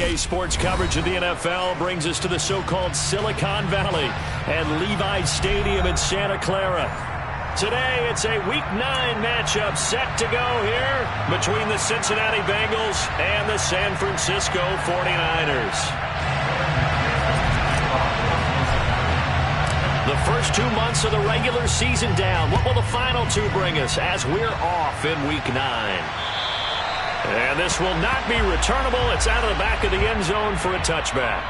NBA sports coverage of the NFL brings us to the so-called Silicon Valley and Levi's Stadium in Santa Clara. Today, it's a Week 9 matchup set to go here between the Cincinnati Bengals and the San Francisco 49ers. The first 2 months of the regular season down. What will the final 2 bring us as we're off in Week 9? And this will not be returnable. It's out of the back of the end zone for a touchback.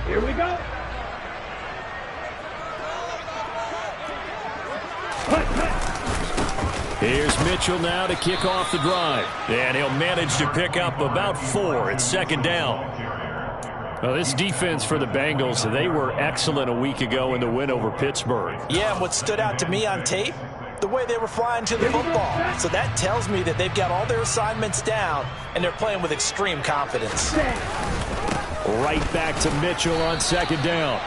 Here we go. Here's Mitchell now to kick off the drive. And he'll manage to pick up about 4 at second down. Well, this defense for the Bengals, they were excellent a week ago in the win over Pittsburgh. Yeah, and what stood out to me on tape, the way they were flying to the football. So that tells me that they've got all their assignments down, and they're playing with extreme confidence. Right back to Mitchell on second down.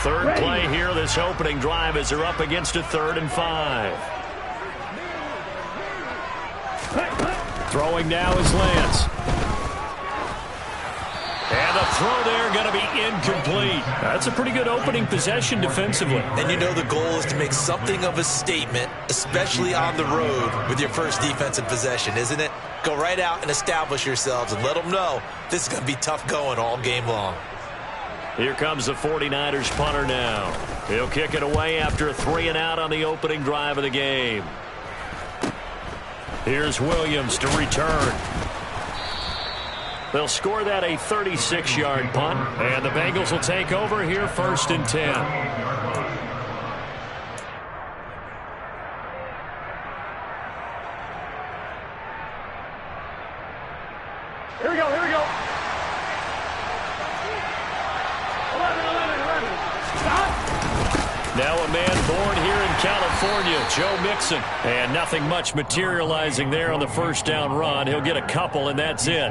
Third play here, this opening drive, as they're up against a 3rd and 5. Throwing now is Lance. And the throw there going to be incomplete. That's a pretty good opening possession defensively. And you know the goal is to make something of a statement, especially on the road with your first defensive possession, isn't it? Go right out and establish yourselves and let them know this is going to be tough going all game long. Here comes the 49ers punter now. He'll kick it away after a 3 and out on the opening drive of the game. Here's Williams to return. They'll score that a 36-yard punt, and the Bengals will take over here 1st and 10. Here we go, here we go. 11. Stop. Now a man born here in California, Joe Mixon. And nothing much materializing there on the first down run. He'll get a couple, and that's it.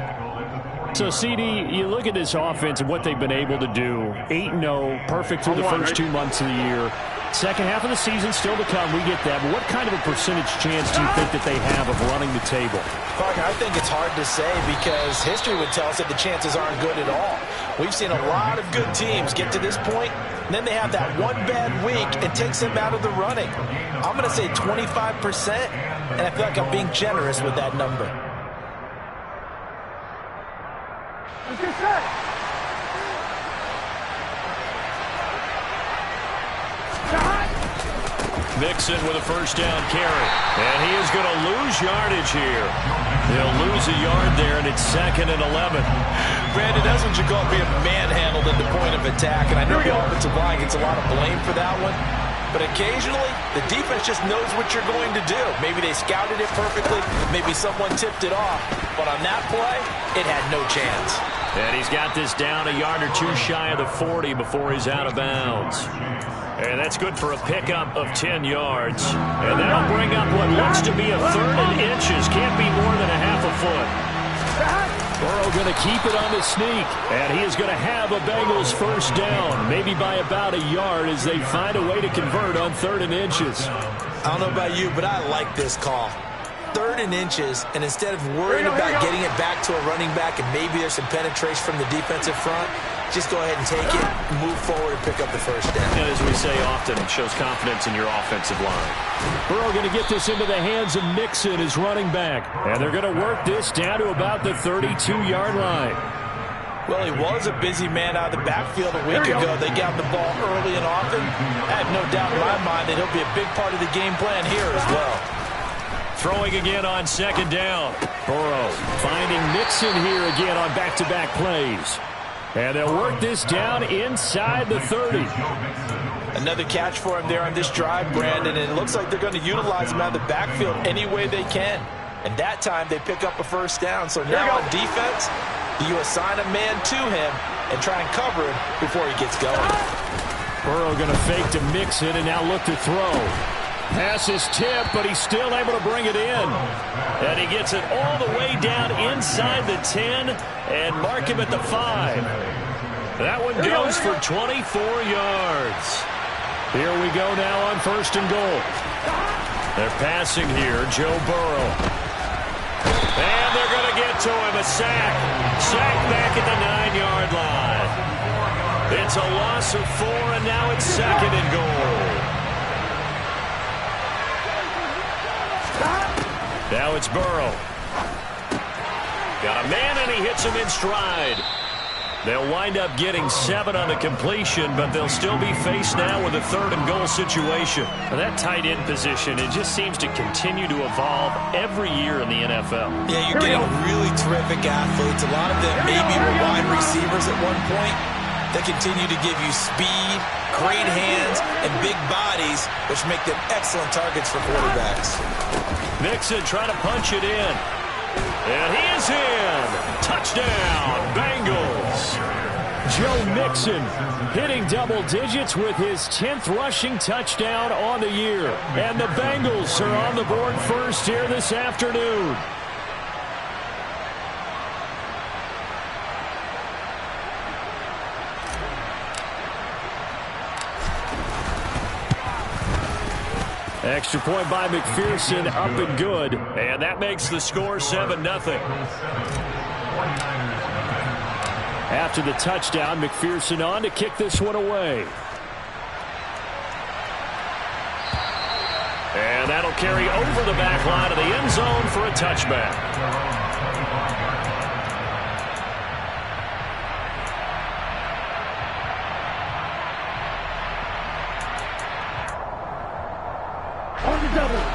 So, CD, you look at this offense and what they've been able to do. 8-0, perfect through the first 2 months of the year. Second half of the season still to come. We get that. But what kind of a percentage chance do you think that they have of running the table? Parker, I think it's hard to say because history would tell us that the chances aren't good at all. We've seen a lot of good teams get to this point, and then they have that one bad week. It takes them out of the running. I'm going to say 25%, and I feel like I'm being generous with that number. Mixon with a first down carry. And he is going to lose yardage here. He'll lose a yard there, and it's 2nd and 11. Brandon, that's what you call being manhandled at the point of attack. And I know the offensive line gets a lot of blame for that one. But occasionally, the defense just knows what you're going to do. Maybe they scouted it perfectly. Maybe someone tipped it off. But on that play, it had no chance. And he's got this down a yard or 2 shy of the 40 before he's out of bounds. And that's good for a pickup of 10 yards. And that'll bring up what looks to be a 3rd and inches. Can't be more than a half a foot. Burrow going to keep it on the sneak. And he is going to have a Bengals first down, maybe by about a yard as they find a way to convert on 3rd and inches. I don't know about you, but I like this call. 3rd and inches, and instead of worrying about getting it back to a running back and maybe there's some penetration from the defensive front, just go ahead and take it, move forward, and pick up the first down. And as we say often, it shows confidence in your offensive line. Burrow going to get this into the hands of Mixon, his running back. And they're going to work this down to about the 32-yard line. Well, he was a busy man out of the backfield a week ago. They got the ball early and often. I have no doubt in my mind that he'll be a big part of the game plan here as well. Throwing again on 2nd down. Burrow finding Mixon here again on back-to-back plays. And they'll work this down inside the 30. Another catch for him there on this drive, Brandon, and it looks like they're going to utilize him out of the backfield any way they can. And that time they pick up a first down. So now on defense, you assign a man to him, and try and cover him before he gets going. Burrow going to fake to mix it and now look to throw. Pass is tipped, but he's still able to bring it in. And he gets it all the way down inside the 10 and mark him at the 5. That one goes for 24 yards. Here we go now on 1st and goal. They're passing here, Joe Burrow. And they're going to get to him, a sack. Sack back at the 9-yard line. It's a loss of 4, and now it's 2nd and goal. Now it's Burrow. Got a man, and he hits him in stride. They'll wind up getting 7 on the completion, but they'll still be faced now with a 3rd and goal situation. Well, that tight end position, it just seems to continue to evolve every year in the NFL. Yeah, you're getting really terrific athletes. A lot of them maybe were wide receivers at one point. They continue to give you speed, great hands, and big bodies, which make them excellent targets for quarterbacks. Mixon trying to punch it in. And he is in. Touchdown, Bengals. Joe Mixon hitting double digits with his 10th rushing touchdown on the year. And the Bengals are on the board first here this afternoon. Extra point by McPherson, up and good. And that makes the score 7-0. After the touchdown, McPherson on to kick this one away. And that'll carry over the back line of the end zone for a touchback.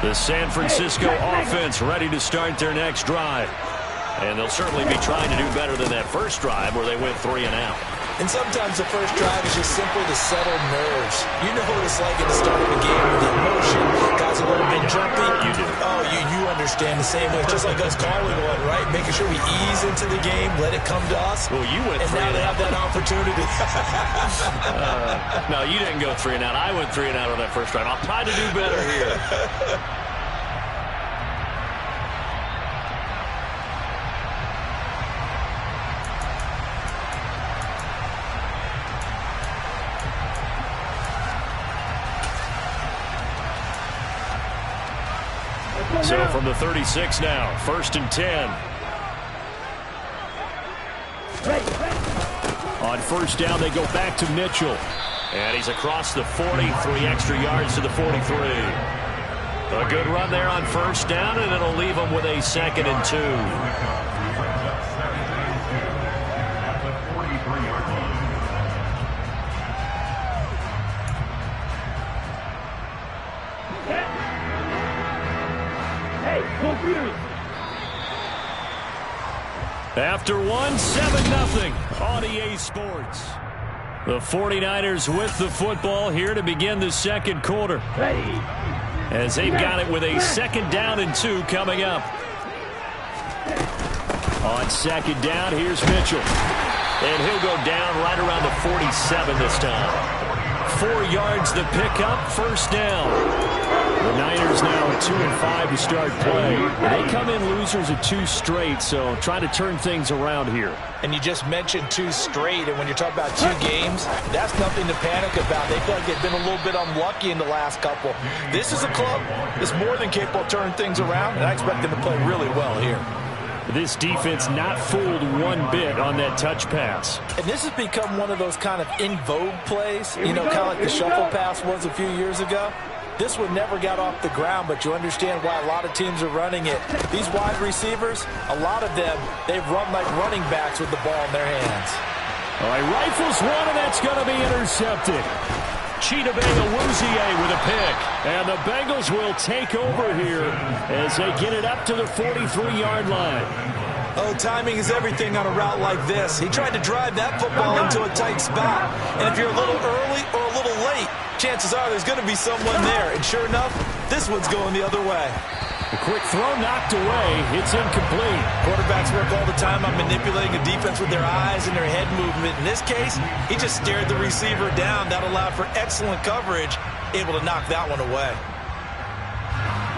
The San Francisco offense ready to start their next drive. And they'll certainly be trying to do better than that first drive where they went 3 and out. And sometimes the first drive is just simply to settle nerves. You know what it's like at the start of a game with the emotion. Guys a little bit jumpy. You do. Oh, you understand the same way. Just like us calling one, right? Making sure we ease into the game, let it come to us. Well, you went 3 and out. And now they have that opportunity. No, you didn't go 3 and out. I went 3 and out on that first drive. I'll try to do better here. So from the 36 now, 1st and 10. On 1st down, they go back to Mitchell. And he's across the 40, 3 extra yards to the 43. A good run there on 1st down, and it'll leave him with a 2nd and 2. After 7-0 on EA Sports. The 49ers with the football here to begin the 2nd quarter. As they've got it with a 2nd down and 2 coming up. On 2nd down, here's Mitchell. And he'll go down right around the 47 this time. 4 yards the pickup, 1st down. The Niners now at 2-5 to start play. They come in losers of 2 straight, so trying to turn things around here. And you just mentioned 2 straight, and when you're talking about 2 games, that's nothing to panic about. They feel like they've been a little bit unlucky in the last couple. This is a club that's more than capable of turning things around, and I expect them to play really well here. This defense not fooled one bit on that touch pass. And this has become one of those kind of in vogue plays, you know, kind of like the shuffle pass was a few years ago. This one never got off the ground, but you understand why a lot of teams are running it. These wide receivers, a lot of them, they've run like running backs with the ball in their hands. All right, rifles one, and that's going to be intercepted. Chidobe Awuzie with a pick. And the Bengals will take over here as they get it up to the 43-yard line. Oh, timing is everything on a route like this. He tried to drive that football into a tight spot. And if you're a little early or a little late, chances are there's going to be someone there. And sure enough, this one's going the other way. The quick throw knocked away. It's incomplete. Quarterbacks work all the time on manipulating the defense with their eyes and their head movement. In this case, he just stared the receiver down. That allowed for excellent coverage, able to knock that one away.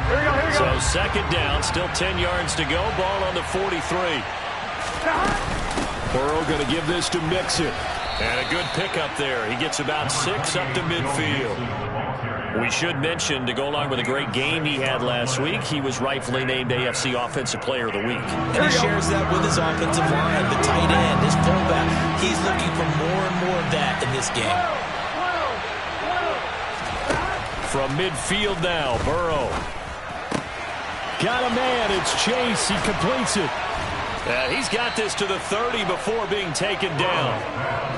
Here we go, here we go. So second down, still 10 yards to go. Ball on the 43. Burrow going to give this to Mixon. And a good pickup there. He gets about 6 up to midfield. We should mention, to go along with a great game he had last week, he was rightfully named AFC Offensive Player of the Week. And he shares that with his offensive line, the tight end, his fullback. He's looking for more and more of that in this game. From midfield now, Burrow. Got a man. It's Chase. He completes it. He's got this to the 30 before being taken down.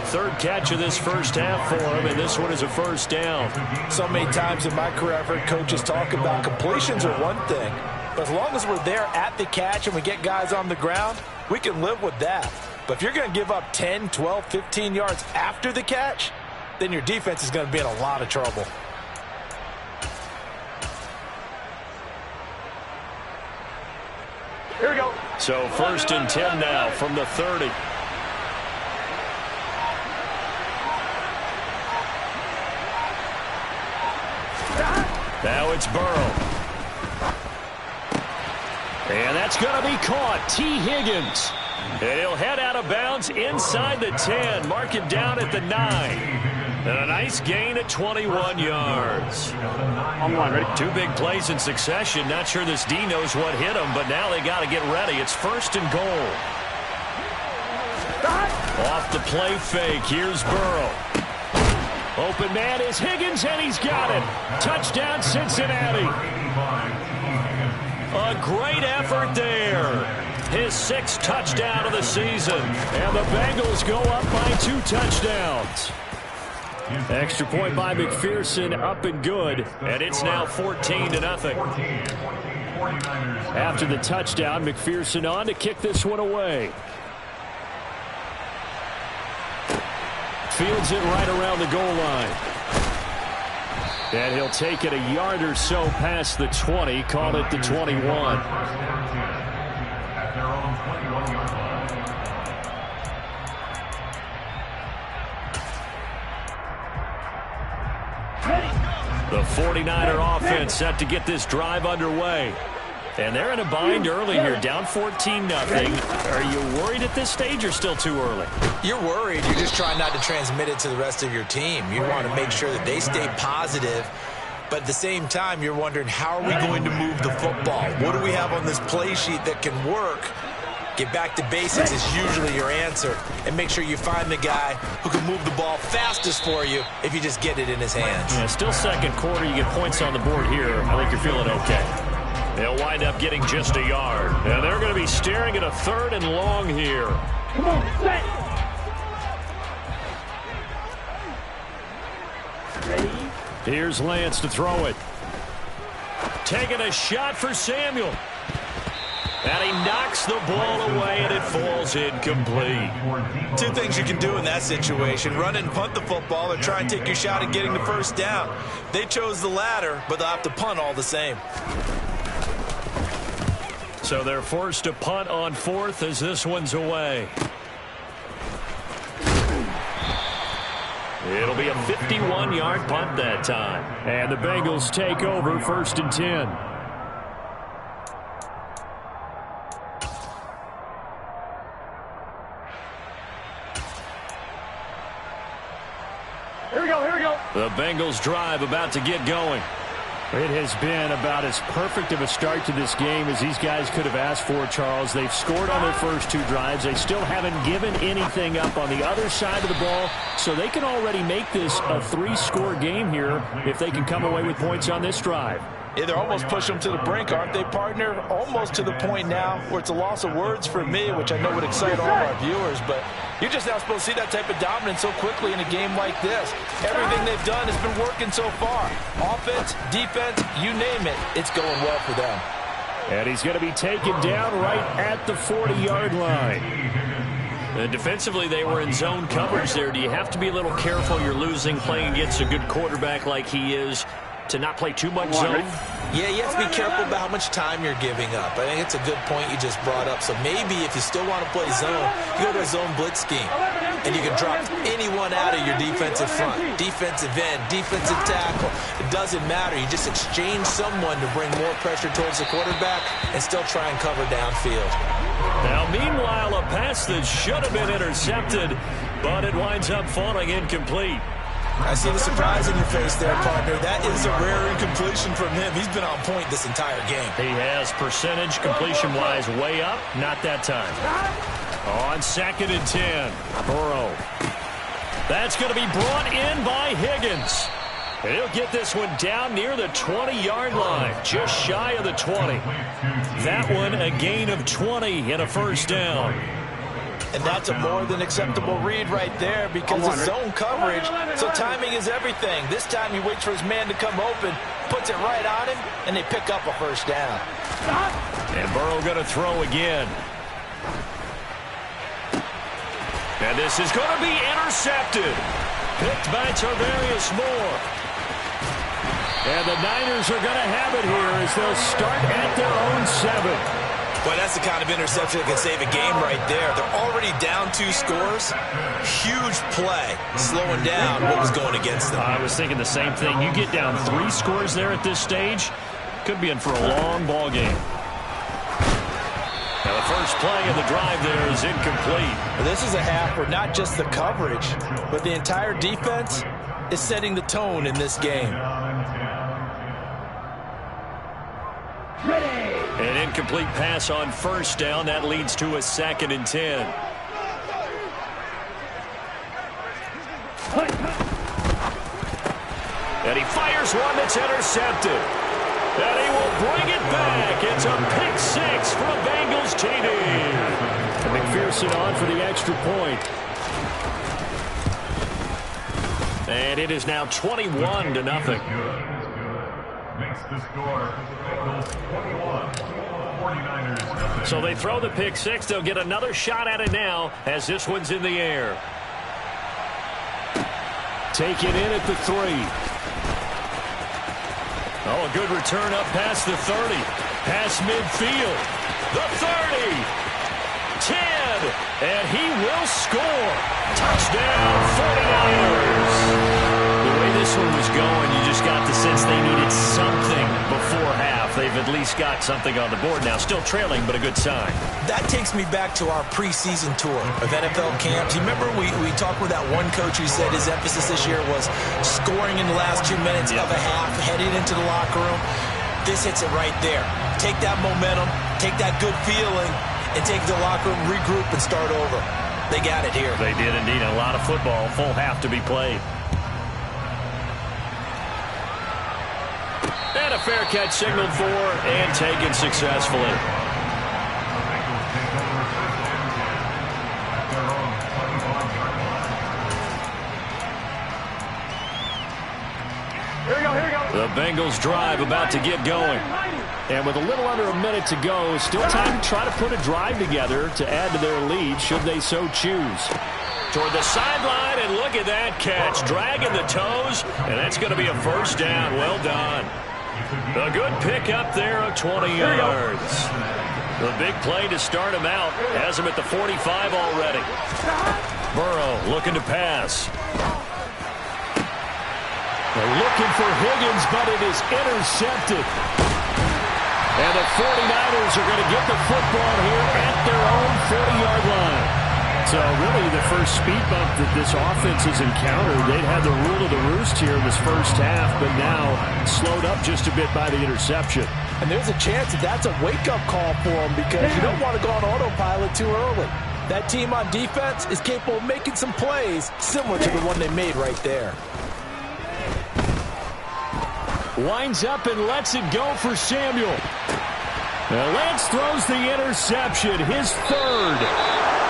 Third catch of this first half for him, and this one is a first down. So many times in my career, I've heard coaches talk about completions are one thing, but as long as we're there at the catch and we get guys on the ground, we can live with that. But if you're going to give up 10, 12, 15 yards after the catch, then your defense is going to be in a lot of trouble. Here we go. So first and 10 now from the 30. Now it's Burrow. And that's going to be caught. T. Higgins. And he'll head out of bounds inside the 10. Mark it down at the 9. And a nice gain at 21 yards. On the line, ready? 2 big plays in succession. Not sure this D knows what hit him, but now they got to get ready. It's first and goal. Off the play fake. Here's Burrow. Open man is Higgins, and he's got it. Touchdown, Cincinnati. A great effort there. His 6th touchdown of the season. And the Bengals go up by 2 touchdowns. Extra point by McPherson, up and good. And it's now 14-0. After the touchdown, McPherson on to kick this one away. Fields it right around the goal line. And he'll take it a yard or so past the 20, call it the 21. The 49er offense set to get this drive underway. And they're in a bind early here, down 14-0. Are you worried at this stage or still too early? You're worried. You're just trying not to transmit it to the rest of your team. You want to make sure that they stay positive. But at the same time, you're wondering, how are we going to move the football? What do we have on this play sheet that can work? Get back to basics is usually your answer. And make sure you find the guy who can move the ball fastest for you if you just get it in his hands. Yeah, still second quarter. You get points on the board here. I think you're feeling okay. They'll wind up getting just a yard. And they're going to be staring at a 3rd and long here. Come on, set. Ready? Here's Lance to throw it. Taking a shot for Samuel. And he knocks the ball away, and it falls incomplete. 2 things you can do in that situation: run and punt the football, or try and take your shot at getting the first down. They chose the latter, but they'll have to punt all the same. So they're forced to punt on 4th as this one's away. It'll be a 51-yard punt that time. And the Bengals take over 1st and 10. Here we go, here we go. The Bengals drive about to get going. It has been about as perfect of a start to this game as these guys could have asked for, Charles. They've scored on their first 2 drives. They still haven't given anything up on the other side of the ball, so they can already make this a 3-score game here if they can come away with points on this drive. Yeah, they're almost pushing them to the brink, aren't they, partner? Almost to the point now where it's a loss of words for me, which I know would excite all of our viewers, but you're just not supposed to see that type of dominance so quickly in a game like this. Everything they've done has been working so far. Offense, defense, you name it, it's going well for them. And he's going to be taken down right at the 40-yard line. And defensively, they were in zone coverage there. Do you have to be a little careful? You're losing, playing against a good quarterback like he is. to not play too much zone? Yeah, you have to be careful about how much time you're giving up. I think it's a good point you just brought up. So maybe if you still want to play zone, you go to a zone blitz scheme. And you can drop anyone out of your defensive front. Defensive end, defensive tackle. It doesn't matter. You just exchange someone to bring more pressure towards the quarterback and still try and cover downfield. Now, meanwhile, a pass that should have been intercepted, but it winds up falling incomplete. I see the surprise in your face there, partner. That is a rare incompletion from him. He's been on point this entire game. He has percentage completion-wise way up. Not that time. On 2nd and 10, Burrow. That's going to be brought in by Higgins. He'll get this one down near the 20-yard line, just shy of the 20. That one a gain of 20 and a first down. And that's a more than acceptable read right there because of zone coverage, so timing is everything. This time he waits for his man to come open, puts it right on him, and they pick up a first down. And Burrow going to throw again. And this is going to be intercepted. Picked by Tarvarius Moore. And the Niners are going to have it here as they'll start at their own 7. Boy, that's the kind of interception that can save a game right there. They're already down 2 scores. Huge play, slowing down what was going against them. I was thinking the same thing. You get down 3 scores there at this stage, could be in for a long ball game. Now the first play of the drive there is incomplete. Well, this is a half where not just the coverage, but the entire defense is setting the tone in this game. An incomplete pass on first down. That leads to a 2nd and 10. And he fires one that's intercepted. And he will bring it back. It's a pick 6 for a Bengals TD. And McPherson on for the extra point. And it is now 21-0. Makes the score 21. 49ers. So they throw the pick 6. They'll get another shot at it now as this one's in the air. Take it in at the 3. Oh, a good return up past the 30. Past midfield. The 30. 10. And he will score. Touchdown, 49ers. The way this one was going, you just got the sense they needed something before half. They've at least got something on the board now. Still trailing, but a good sign. That takes me back to our preseason tour of NFL camps. You remember we talked with that one coach who said his emphasis this year was scoring in the last 2 minutes of a half, heading into the locker room. This hits it right there. Take that momentum, take that good feeling, and take the locker room, regroup, and start over. They got it here. They did indeed. A lot of football, full half to be played. And a fair catch signaled for and taken successfully. Here we go. The Bengals drive about to get going. And with a little under a minute to go, still time to try to put a drive together to add to their lead should they so choose. Toward the sideline, and look at that catch. Dragging the toes, and that's going to be a first down. Well done. A good pick up there of 20 yards. The big play to start him out. Has him at the 45 already. Burrow looking to pass. They're looking for Higgins, but it is intercepted. And the 49ers are going to get the football here at their own 40-yard line. So really the first speed bump that this offense has encountered, they'd had the rule of the roost here in this first half, but now slowed up just a bit by the interception. And there's a chance that that's a wake-up call for them because you don't want to go on autopilot too early. That team on defense is capable of making some plays similar to the one they made right there. Winds up and lets it go for Samuel. Now Lance throws the interception, his third.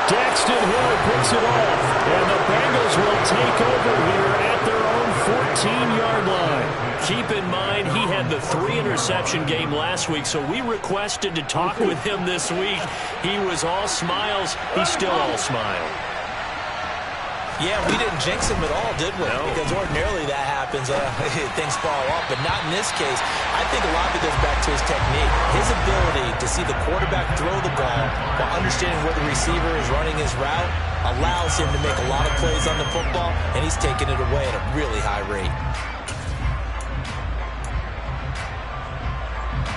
Daxton Hill picks it off, and the Bengals will take over here at their own 14-yard line. Keep in mind, he had the 3-interception game last week, so we requested to talk with him this week. He was all smiles. He's still all smile. Yeah, we didn't jinx him at all, did we? No. Because ordinarily that happens. happens, things fall off. But not in this case. I think a lot of it goes back to his technique. His ability to see the quarterback throw the ball while understanding where the receiver is running his route allows him to make a lot of plays on the football, and he's taking it away at a really high rate.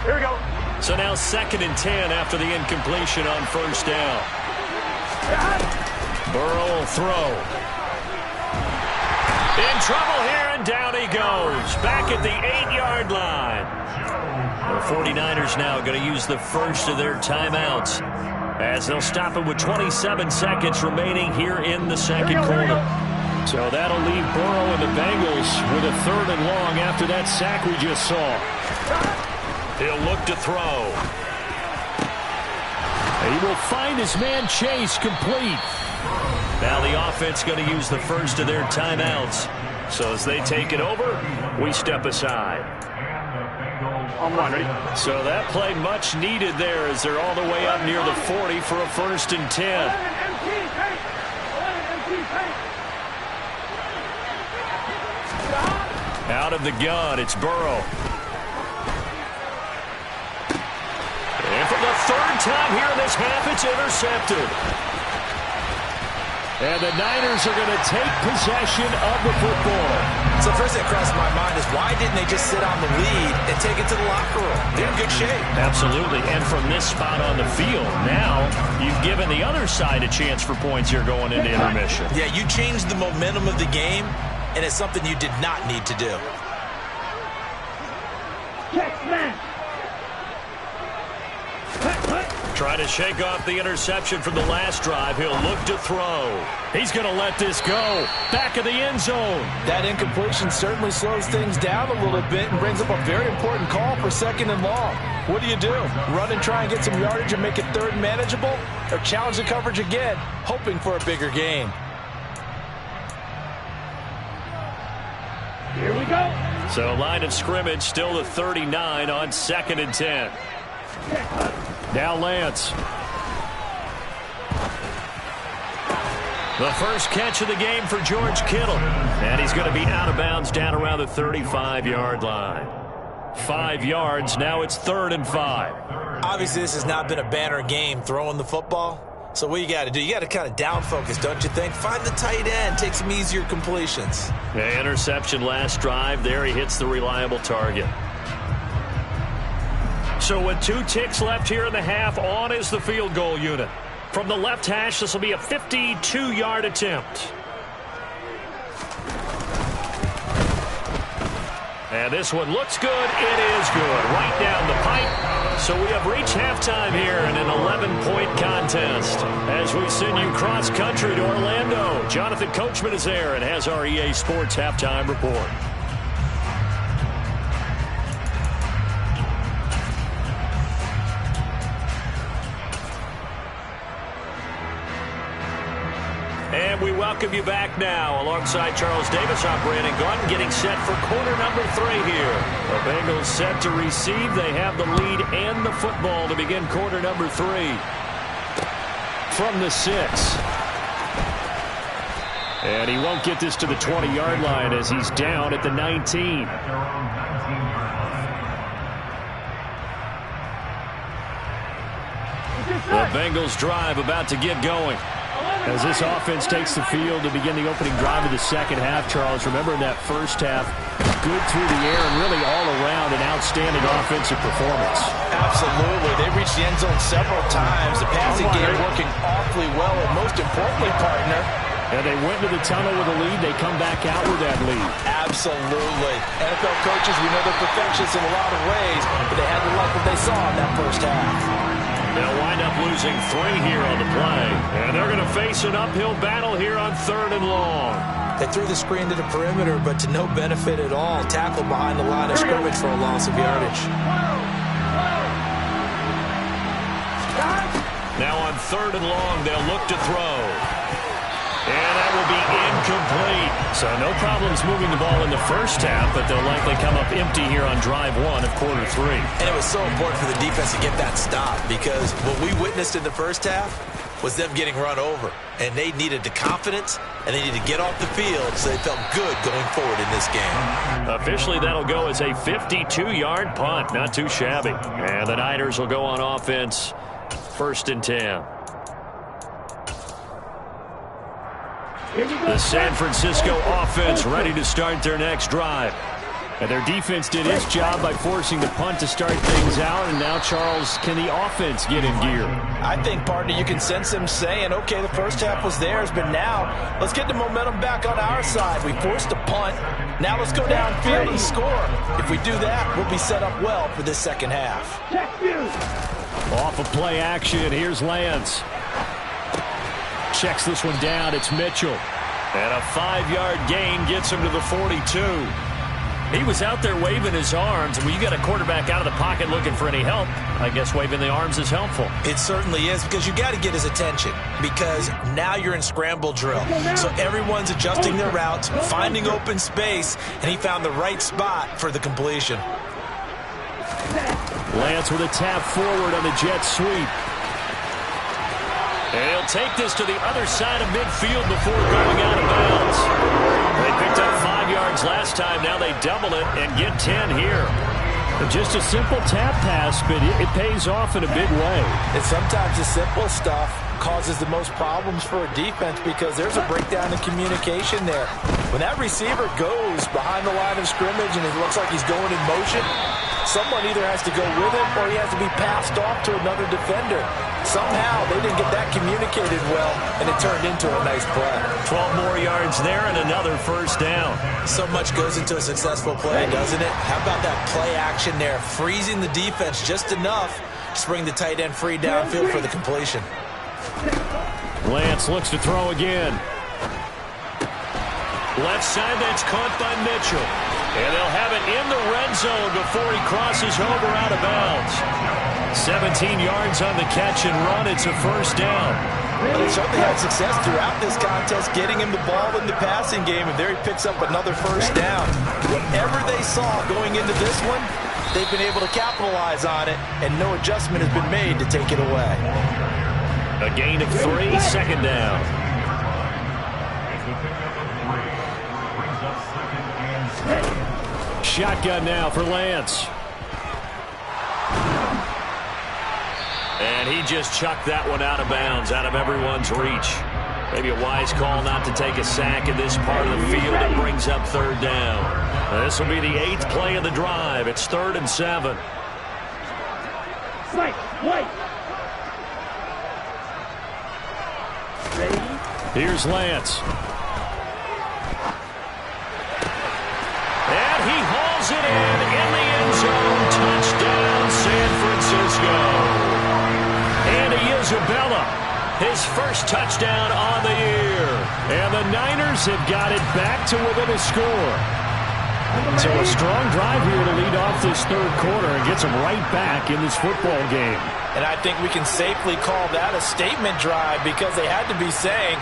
Here we go. So now 2nd and 10 after the incompletion on first down. Burrow will throw. In trouble here, and down he goes. Back at the 8-yard line. The 49ers now going to use the first of their timeouts as they'll stop it with 27 seconds remaining here in the second quarter. So that'll leave Burrow and the Bengals with a 3rd and long after that sack we just saw. He'll look to throw. He will find his man Chase complete. Now the offense going to use the first of their timeouts. So as they take it over, we step aside. On one, ready? So that play much needed there as they're all the way up near the 40 for a 1st and 10. Out of the gun, it's Burrow. And for the 3rd time here in this half, it's intercepted. And the Niners are going to take possession of the football. So first thing that crossed my mind is why didn't they just sit on the lead and take it to the locker room? They're in good shape. Absolutely. And from this spot on the field, now you've given the other side a chance for points here going into intermission. Yeah, you changed the momentum of the game, and it's something you did not need to do. Check, man. Trying to shake off the interception from the last drive. He'll look to throw. He's going to let this go. Back of the end zone. That incompletion certainly slows things down a little bit and brings up a very important call for 2nd and long. What do? Run and try and get some yardage and make it 3rd manageable? Or challenge the coverage again, hoping for a bigger gain? Here we go. So line of scrimmage still the 39 on 2nd and 10. Now Lance. The first catch of the game for George Kittle. And he's going to be out of bounds down around the 35-yard line. 5 yards, now it's 3rd and 5. Obviously, this has not been a banner game throwing the football. So what you got to do, you got to kind of down focus, don't you think? Find the tight end, take some easier completions. The interception last drive. There he hits the reliable target. So with 2 ticks left here in the half, on is the field goal unit. From the left hash, this will be a 52-yard attempt. And this one looks good. It is good. Right down the pipe. So we have reached halftime here in an 11-point contest. As we send you cross-country to Orlando, Jonathan Coachman is there and has our EA Sports halftime report. And we welcome you back now. Alongside Charles Davis, I'm Brandon Gordon, getting set for quarter number 3 here. The Bengals set to receive. They have the lead and the football to begin quarter number 3. From the 6. And he won't get this to the 20-yard line as he's down at the 19. The Bengals drive about to get going. As this offense takes the field to begin the opening drive of the second half, Charles, remember in that first half, good through the air and really all around an outstanding offensive performance. Absolutely. They reached the end zone several times. The passing game working awfully well, and most importantly, partner, and they went to the tunnel with a lead. They come back out with that lead. Absolutely. NFL coaches, we know they're perfectionists in a lot of ways, but they had the luck that they saw in that first half. They'll wind up losing 3 here on the play. And they're going to face an uphill battle here on 3rd and long. They threw the screen to the perimeter, but to no benefit at all. Tackled behind the line of scrimmage for a loss of yardage. Now on 3rd and long, they'll look to throw. And that will be incomplete. So no problems moving the ball in the first half, but they'll likely come up empty here on drive 1 of quarter 3. And it was so important for the defense to get that stop, because what we witnessed in the first half, was them getting run over. And they needed the confidence, and they needed to get off the field so they felt good going forward in this game. Officially, that'll go as a 52-yard punt. Not too shabby. And the Niners will go on offense, 1st and 10. The San Francisco offense ready to start their next drive. And their defense did its job by forcing the punt to start things out. And now, Charles, can the offense get in gear? I think, partner, you can sense them saying, okay, the first half was theirs, but now let's get the momentum back on our side. We forced a punt. Now let's go downfield and score. If we do that, we'll be set up well for this second half. Off of play action, here's Lance. Checks this one down, it's Mitchell. And a 5-yard gain gets him to the 42. He was out there waving his arms. When you got a quarterback out of the pocket looking for any help, I guess waving the arms is helpful. It certainly is, because you got to get his attention, because now you're in scramble drill. So everyone's adjusting their routes, finding open space, and he found the right spot for the completion. Lance with a tap forward on the jet sweep. And he'll take this to the other side of midfield before going out of bounds. They picked up 5 yards last time. Now they double it and get 10 here. Just a simple tap pass, but it pays off in a big way. And sometimes the simple stuff causes the most problems for a defense, because there's a breakdown in communication there. When that receiver goes behind the line of scrimmage and it looks like he's going in motion, someone either has to go with him or he has to be passed off to another defender. Somehow they didn't get that communicated well, and it turned into a nice play. 12 more yards there and another first down. So much goes into a successful play, doesn't it? How about that play action there, freezing the defense just enough to bring the tight end free downfield for the completion. Lance looks to throw again. Left side, that's caught by Mitchell. And they'll have it in the red zone before he crosses over out of bounds. 17 yards on the catch and run. It's a first down. Well, they certainly had success throughout this contest, getting him the ball in the passing game, and there he picks up another first down. Whatever they saw going into this one, they've been able to capitalize on it, and no adjustment has been made to take it away. A gain of 3, second down. Shotgun now for Lance. And he just chucked that one out of bounds, out of everyone's reach. Maybe a wise call not to take a sack in this part of the field. It brings up third down. This will be the 8th play of the drive. It's 3rd and 7. Here's Lance. And he hauls it in the end zone. Touchdown, San Francisco. And Isabella, his first touchdown on the year. And the Niners have got it back to within a score. So a strong drive here to lead off this third quarter and gets them right back in this football game. And I think we can safely call that a statement drive, because they had to be saying,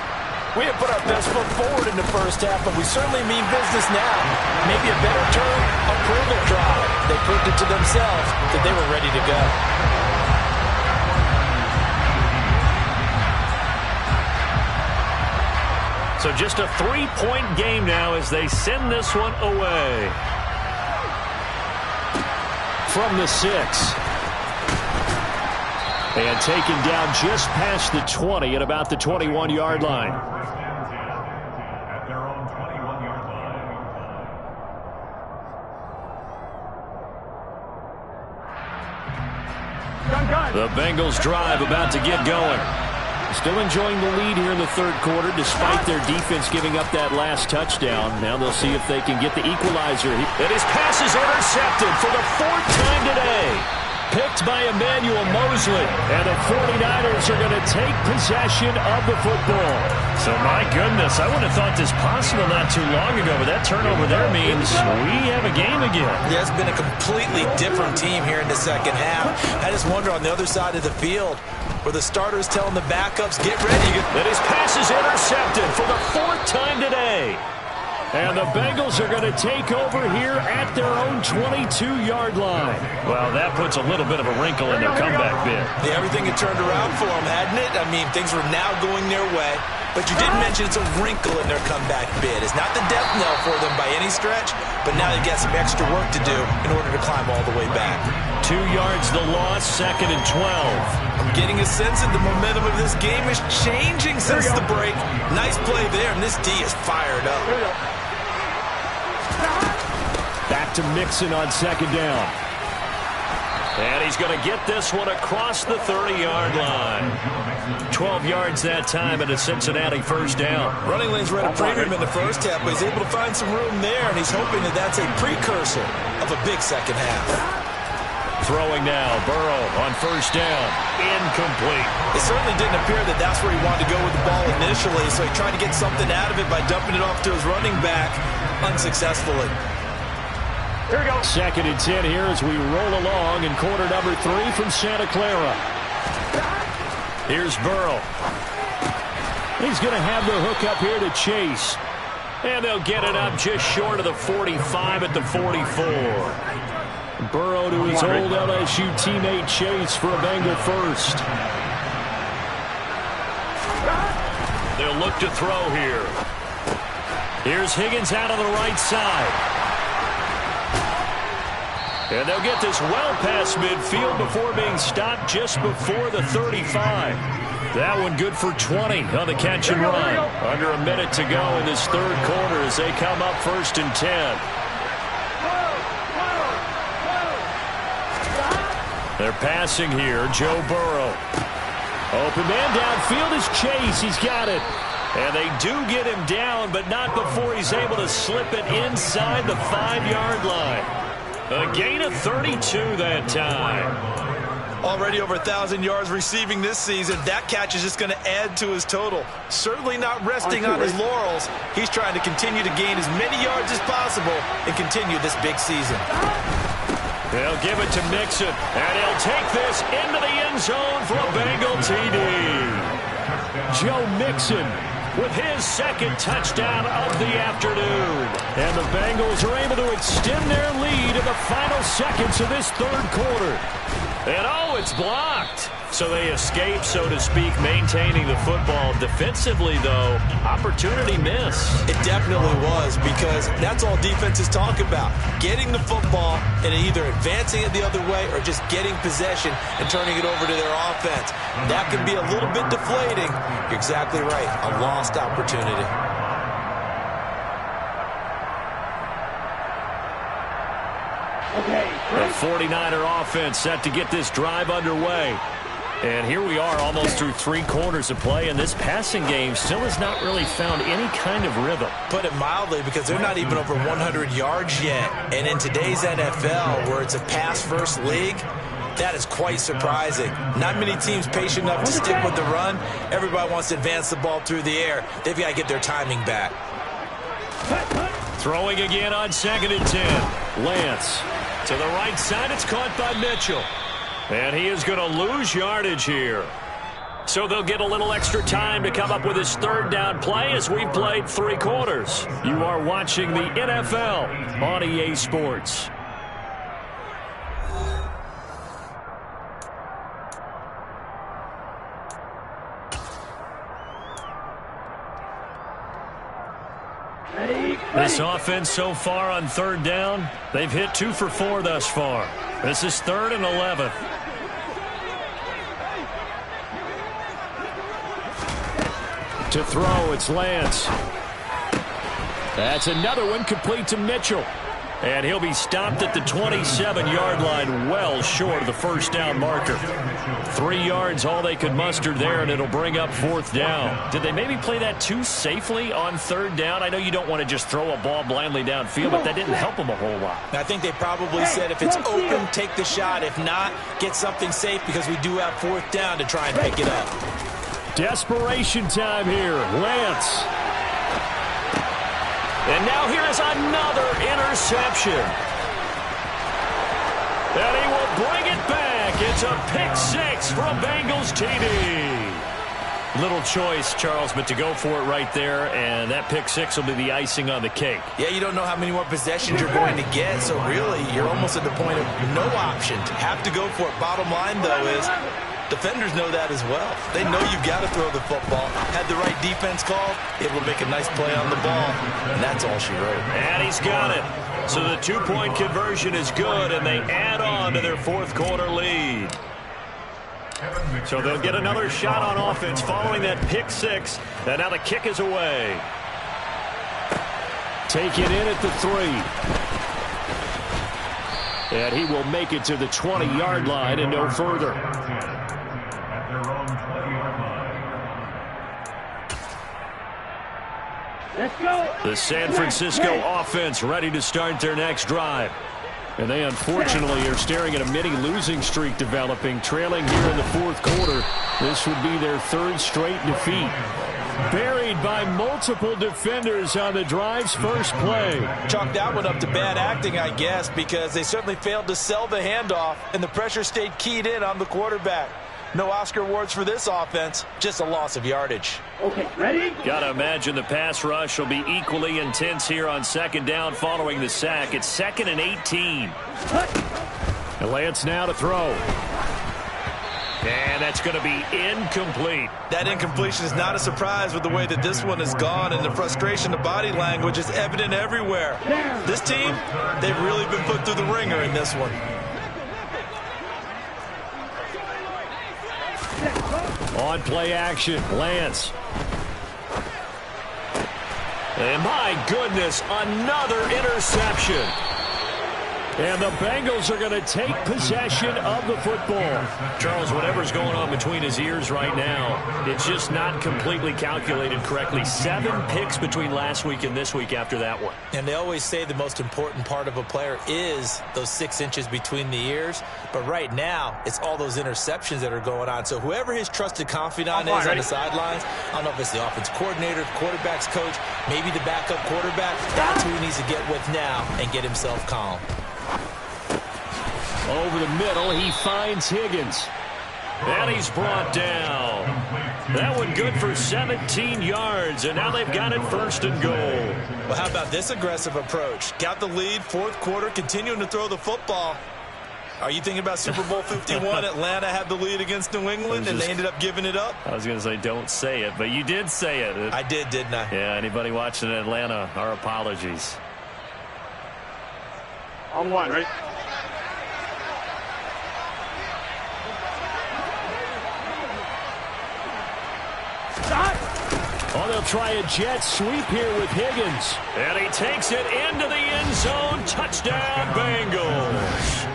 we have put our best foot forward in the first half, but we certainly mean business now. Maybe a better term, a prove-it drive. They proved it to themselves that they were ready to go. So just a 3-point game now as they send this one away. From the 6. And taken down just past the 20 at about the 21-yard line. At their own 21-yard line. The Bengals drive about to get going. Still enjoying the lead here in the third quarter, despite their defense giving up that last touchdown. Now they'll see if they can get the equalizer. And his pass is intercepted for the 4th time today. Picked by Emmanuel Mosley. And the 49ers are going to take possession of the football. So, my goodness, I wouldn't have thought this possible not too long ago, but that turnover there means we have a game again. Yeah, it's been a completely different team here in the second half. I just wonder on the other side of the field, where the starters telling the backups, get ready. And his pass is intercepted for the 4th time today. And the Bengals are going to take over here at their own 22-yard line. Well, that puts a little bit of a wrinkle in their comeback bid. Yeah, everything had turned around for them, hadn't it? I mean, things were now going their way. But you did mention it's a wrinkle in their comeback bid. It's not the death knell for them by any stretch, but now they've got some extra work to do in order to climb all the way back. 2 yards the loss, 2nd and 12. I'm getting a sense that the momentum of this game is changing since the break. Nice play there, and this D is fired up. Back to Mixon on 2nd down. And he's going to get this one across the 30-yard line. 12 yards that time and a Cincinnati first down. Running lanes were at a premium in the first half, but he's able to find some room there, and he's hoping that that's a precursor of a big second half. Throwing now, Burrow on first down. Incomplete. It certainly didn't appear that that's where he wanted to go with the ball initially, so he tried to get something out of it by dumping it off to his running back unsuccessfully. Here we go. 2nd and 10 here as we roll along in quarter number 3 from Santa Clara. Here's Burrow. He's going to have the hook up here to Chase. And they'll get it up just short of the 45 at the 44. Burrow to his old LSU teammate Chase for a Bengal first. They'll look to throw here. Here's Higgins out on the right side. And they'll get this well past midfield before being stopped just before the 35. That one good for 20 on the catch and run. Under a minute to go in this third quarter as they come up 1st and 10. They're passing here. Joe Burrow. Open man downfield is Chase. He's got it. And they do get him down, but not before he's able to slip it inside the 5-yard line. A gain of 32 that time. Already over 1,000 yards receiving this season. That catch is just going to add to his total. Certainly not resting on his laurels. He's trying to continue to gain as many yards as possible and continue this big season. They'll give it to Mixon, and he'll take this into the end zone for a Bengal TD. Joe Mixon with his 2nd touchdown of the afternoon. And the Bengals are able to extend their lead in the final seconds of this third quarter. And oh, it's blocked. So they escape, so to speak, maintaining the football. Defensively, though, opportunity miss. It definitely was, because that's all defenses talk about. Getting the football and either advancing it the other way or just getting possession and turning it over to their offense. That can be a little bit deflating. You're exactly right. A lost opportunity. The 49er offense set to get this drive underway. And here we are almost through 3 quarters of play, and this passing game still has not really found any kind of rhythm. Put it mildly, because they're not even over 100 yards yet. And in today's NFL, where it's a pass-first league, that is quite surprising. Not many teams patient enough to stick with the run. Everybody wants to advance the ball through the air. They've got to get their timing back. Throwing again on 2nd and 10. Lance to the right side. It's caught by Mitchell. And he is going to lose yardage here. So they'll get a little extra time to come up with his 3rd down play as we've played 3 quarters. You are watching the NFL on EA Sports. This offense so far on 3rd down, they've hit 2 for 4 thus far. This is 3rd and 11. To throw, it's Lance. That's another one complete to Mitchell. And he'll be stopped at the 27-yard line, well short of the 1st down marker. 3 yards, all they could muster there, and it'll bring up 4th down. Did they maybe play that too safely on 3rd down? I know you don't want to just throw a ball blindly downfield, but that didn't help them a whole lot. I think they probably said if it's open, take the shot. If not, get something safe, because we do have 4th down to try and pick it up. Desperation time here. Lance. And now here is another interception. And he will bring it back. It's a pick 6 from Bengals TD. Little choice, Charles, but to go for it right there, and that pick six will be the icing on the cake. Yeah, you don't know how many more possessions you're going to get, so really you're almost at the point of no option. Have to go for it. Bottom line, though, is defenders know that as well. They know you've got to throw the football. Had the right defense called, able to make a nice play on the ball, and that's all she wrote. And he's got it. So the two-point conversion is good, and they add on to their fourth quarter lead. So they'll get another shot on offense following that pick six. And now the kick is away. Take it in at the 3. And he will make it to the 20-yard line and no further. At their own 20-yard line. Let's go. The San Francisco offense ready to start their next drive. And they unfortunately are staring at a mini losing streak developing, trailing here in the fourth quarter. This would be their third straight defeat. Buried by multiple defenders on the drive's first play. Chalk that one up to bad acting, I guess, because they certainly failed to sell the handoff, and the pressure stayed keyed in on the quarterback. No Oscar awards for this offense, just a loss of yardage. Okay, ready? Gotta imagine the pass rush will be equally intense here on second down following the sack. It's 2nd and 18. And Lance now to throw. And that's going to be incomplete. That incompletion is not a surprise with the way that this one has gone, and the frustration, the body language is evident everywhere. This team, they've really been put through the ringer in this one. On play action, Lance. And my goodness, another interception. And the Bengals are going to take possession of the football. Charles, whatever's going on between his ears right now, it's just not completely calculated correctly. 7 picks between last week and this week after that one. And they always say the most important part of a player is those 6 inches between the ears. But right now, it's all those interceptions that are going on. So whoever his trusted confidant is on the sidelines, I don't know if it's the offense coordinator, quarterback's coach, maybe the backup quarterback, that's who he needs to get with now and get himself calm. Over the middle, he finds Higgins. And he's brought down. That one good for 17 yards, and now they've got it 1st and goal. Well, how about this aggressive approach? Got the lead, fourth quarter, continuing to throw the football. Are you thinking about Super Bowl 51? Atlanta had the lead against New England, and they ended up giving it up? I was going to say don't say it, but you did say it. I did, didn't I? Yeah, anybody watching Atlanta, our apologies. On one, right? Oh, they'll try a jet sweep here with Higgins. And he takes it into the end zone. Touchdown, Bengals.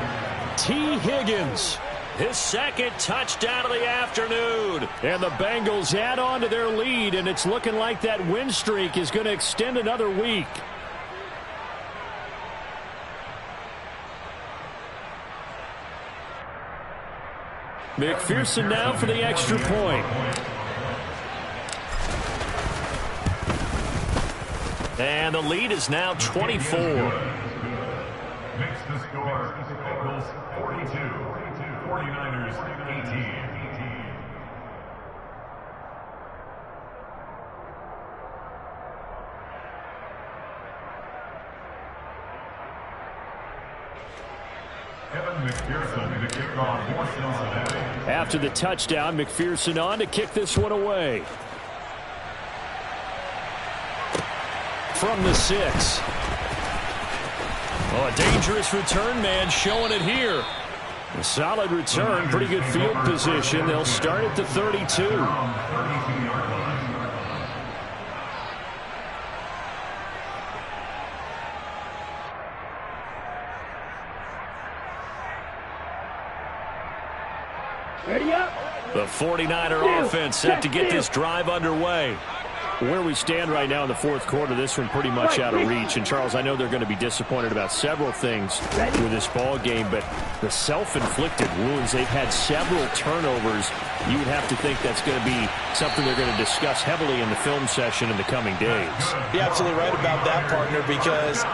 T. Higgins. His 2nd touchdown of the afternoon. And the Bengals add on to their lead, and it's looking like that win streak is going to extend another week. McPherson now for the extra point. And the lead is now 24. Makes the score Bengals 42, 49ers 18. Kevin McPherson to kick off for Cincinnati. After the touchdown, McPherson on to kick this one away. From the 6. Oh, a dangerous return man showing it here. A solid return, pretty good field position. They'll start at the 32. Ready up. The 49er offense set to get this drive underway. Where we stand right now in the fourth quarter, this one pretty much out of reach. And, Charles, I know they're going to be disappointed about several things with this ball game, but the self-inflicted wounds, they've had several turnovers. You would have to think that's going to be something they're going to discuss heavily in the film session in the coming days. You're absolutely right about that, partner, because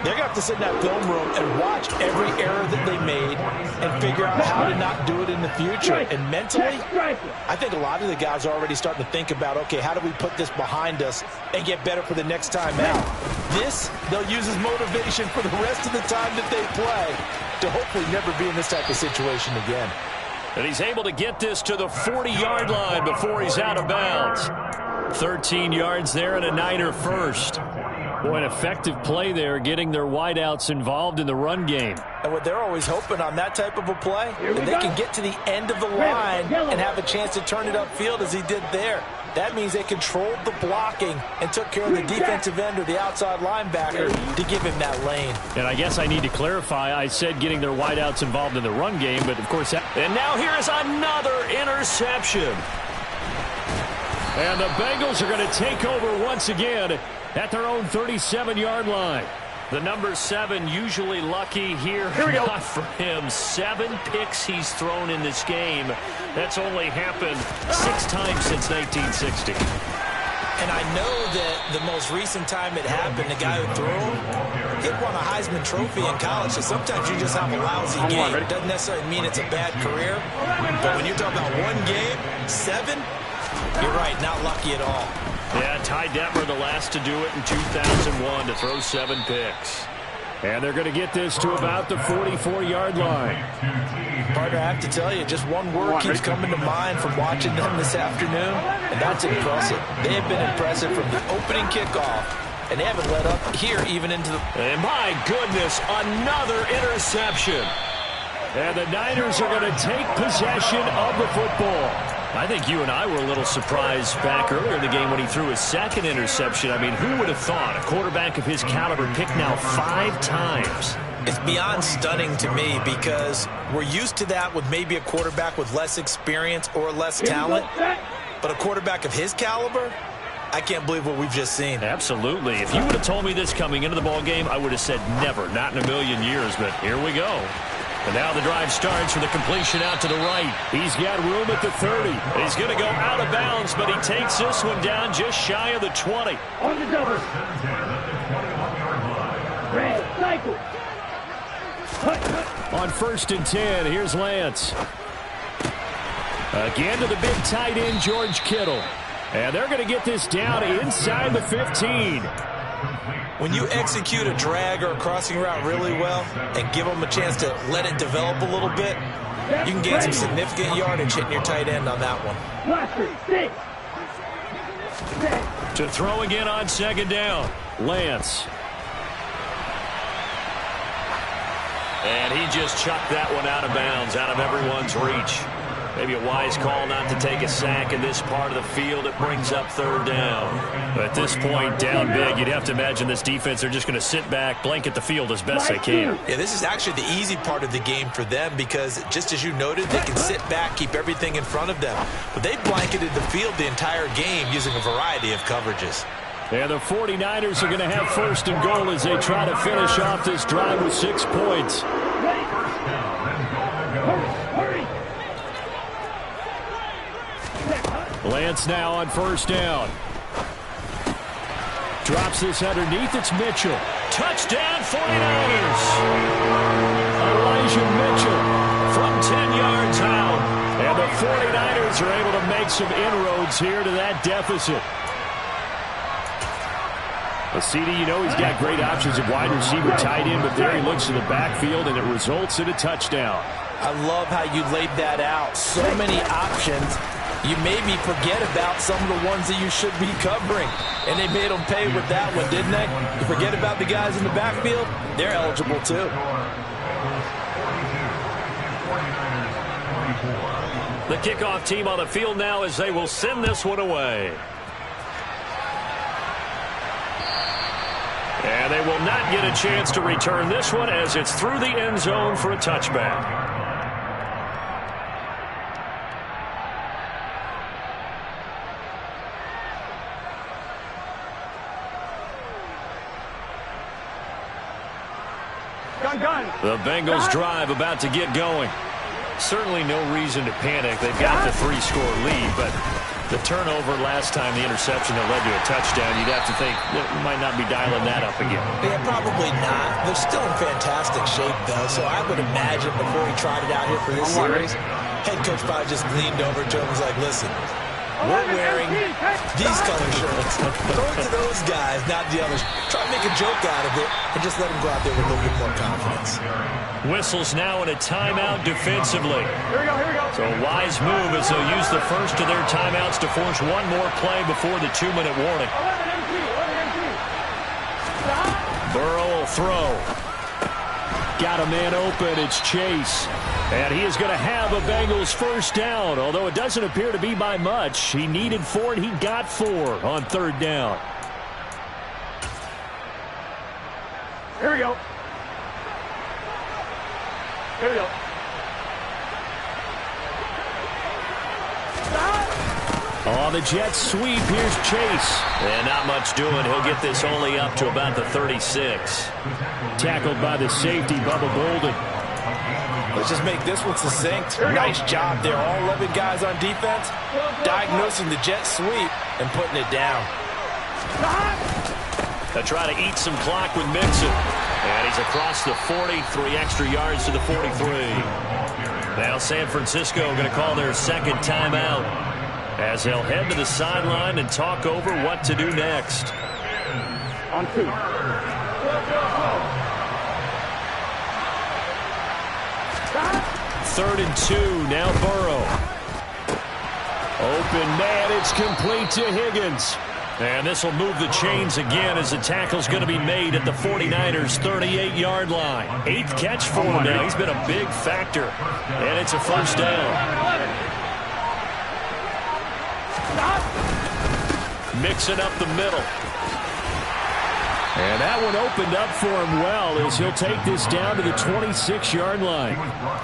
They're going to have to sit in that film room and watch every error that they made and figure out how to not do it in the future. And mentally, I think a lot of the guys are already starting to think about, okay, how do we put this behind us and get better for the next time out? This, they'll use as motivation for the rest of the time that they play to hopefully never be in this type of situation again. And he's able to get this to the 40-yard line before he's out of bounds. 13 yards there and a Niner first. Boy, an effective play there, getting their wideouts involved in the run game. And what they're always hoping on that type of a play, if they can get to the end of the line and have a chance to turn it upfield as he did there. That means they controlled the blocking and took care of the defensive end or the outside linebacker to give him that lane. And I guess I need to clarify, I said getting their wideouts involved in the run game, but of course that... And now here is another interception. And the Bengals are going to take over once again at their own 37-yard line. The number 7 usually lucky here. Here we go. Not for him. 7 picks he's thrown in this game. That's only happened 6 times since 1960. And I know that the most recent time it happened, the guy who threw him, he won a Heisman Trophy in college, so sometimes you just have a lousy game. It doesn't necessarily mean it's a bad career, but when you're talking about one game, 7, you're right, not lucky at all. Yeah, Ty Detmer the last to do it in 2001 to throw 7 picks. And they're going to get this to about the 44-yard line. Partner, I have to tell you, just one word keeps coming to mind from watching them this afternoon, and that's impressive. They have been impressive from the opening kickoff, and they haven't let up here even into the... And my goodness, another interception. And the Niners are going to take possession of the football. I think you and I were a little surprised back earlier in the game when he threw his 2nd interception. I mean, who would have thought a quarterback of his caliber picked now 5 times? It's beyond stunning to me because we're used to that with maybe a quarterback with less experience or less talent. But a quarterback of his caliber, I can't believe what we've just seen. Absolutely. If you would have told me this coming into the ball game, I would have said never, not in a million years. But here we go. And now the drive starts with a completion out to the right. He's got room at the 30. He's going to go out of bounds, but he takes this one down just shy of the 20. On the double. Red, cycle. On 1st and 10, here's Lance. Again to the big tight end, George Kittle. And they're going to get this down inside the 15. When you execute a drag or a crossing route really well and give them a chance to let it develop a little bit, you can gain some significant yardage hitting your tight end on that one. To throw again on 2nd down. Lance. And he just chucked that one out of bounds, out of everyone's reach. Maybe a wise call not to take a sack in this part of the field. It brings up 3rd down. But at this point, down big, you'd have to imagine this defense, they're just going to sit back, blanket the field as best they can. Yeah, this is actually the easy part of the game for them because, just as you noted, they can sit back, keep everything in front of them. But they blanketed the field the entire game using a variety of coverages. And the 49ers are going to have 1st and goal as they try to finish off this drive with 6 points. Lance now on 1st down. Drops this underneath. It's Mitchell. Touchdown 49ers. Elijah Mitchell From 10 yards out. And the 49ers are able to make some inroads here to that deficit. A CD, you know he's got great options of wide receiver, tight end, but there he looks to the backfield, and it results in a touchdown. I love how you laid that out. So many options. You maybe forget about some of the ones that you should be covering. And they made them pay with that one, didn't they? You forget about the guys in the backfield, they're eligible too. The kickoff team on the field now as they will send this one away. And they will not get a chance to return this one as it's through the end zone for a touchback. The Bengals drive about to get going. Certainly no reason to panic. They've got the 3-score lead, but The turnover last time, the interception that led to a touchdown, you'd have to think that might not be dialing that up again. Yeah, probably not. They're still in fantastic shape, though, so I would imagine before he tried it out here for this series, head coach probably just leaned over to him and was like, listen, we're wearing these color shirts. Throw it to those guys, not the others. Try to make a joke out of it and just let them go out there with a little bit more confidence. Whistles now in a timeout defensively. So a wise move as they'll use the first of their timeouts to force one more play before the 2-minute warning. Burrow will throw. Got a man open. It's Chase. And he is going to have a Bengals first down, although it doesn't appear to be by much. He needed 4, and he got 4 on 3rd down. Here we go. Here we go. On the jet sweep, here's Chase. And not much doing. He'll get this only up to about the 36. Tackled by the safety, Bubba Bolden. Let's just make this one succinct. Nice job there. All 11 guys on defense diagnosing the jet sweep and putting it down. They'll try to eat some clock with Mixon. And he's across the 40, 3 extra yards to the 43. Now San Francisco going to call their second timeout as they'll head to the sideline and talk over what to do next. On 2. 3rd and 2. Now Burrow. Open man. It's complete to Higgins. And this will move the chains again as the tackle's going to be made at the 49ers' 38-yard line. 8th catch for him now. He's been a big factor. And it's a first down. Mixing up the middle. And that one opened up for him well as he'll take this down to the 26-yard line.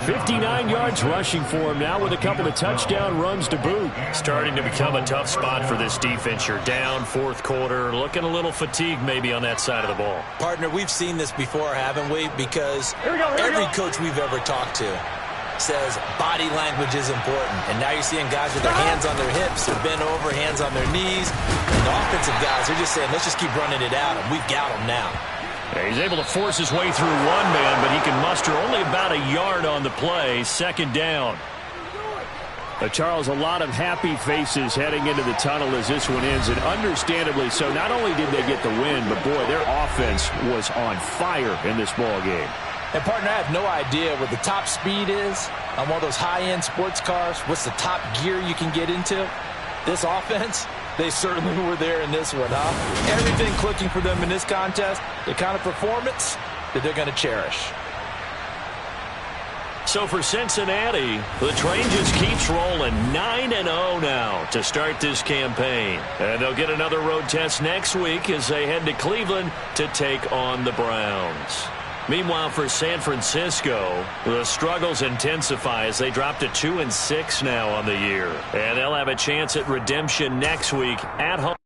59 yards rushing for him now with a couple of touchdown runs to boot. Starting to become a tough spot for this defense. You're down 4th quarter, looking a little fatigued maybe on that side of the ball. Partner, we've seen this before, haven't we? Because every coach we've ever talked to says body language is important. And now you're seeing guys with their hands on their hips, they're bent over, hands on their knees. And the offensive guys, they're just saying, let's just keep running it out, and we've got them now. Yeah, he's able to force his way through one man, but he can muster only about a yard on the play. 2nd down. Charles, a lot of happy faces heading into the tunnel as this one ends, and understandably so. Not only did they get the win, but boy, their offense was on fire in this ball game. And, partner, I have no idea what the top speed is on one of those high-end sports cars. What's the top gear you can get into? This offense, they certainly were there in this one, huh? Everything clicking for them in this contest, the kind of performance that they're going to cherish. So for Cincinnati, the train just keeps rolling. 9-0 now to start this campaign. And they'll get another road test next week as they head to Cleveland to take on the Browns. Meanwhile, for San Francisco, the struggles intensify as they drop to 2-6 now on the year. And they'll have a chance at redemption next week at home.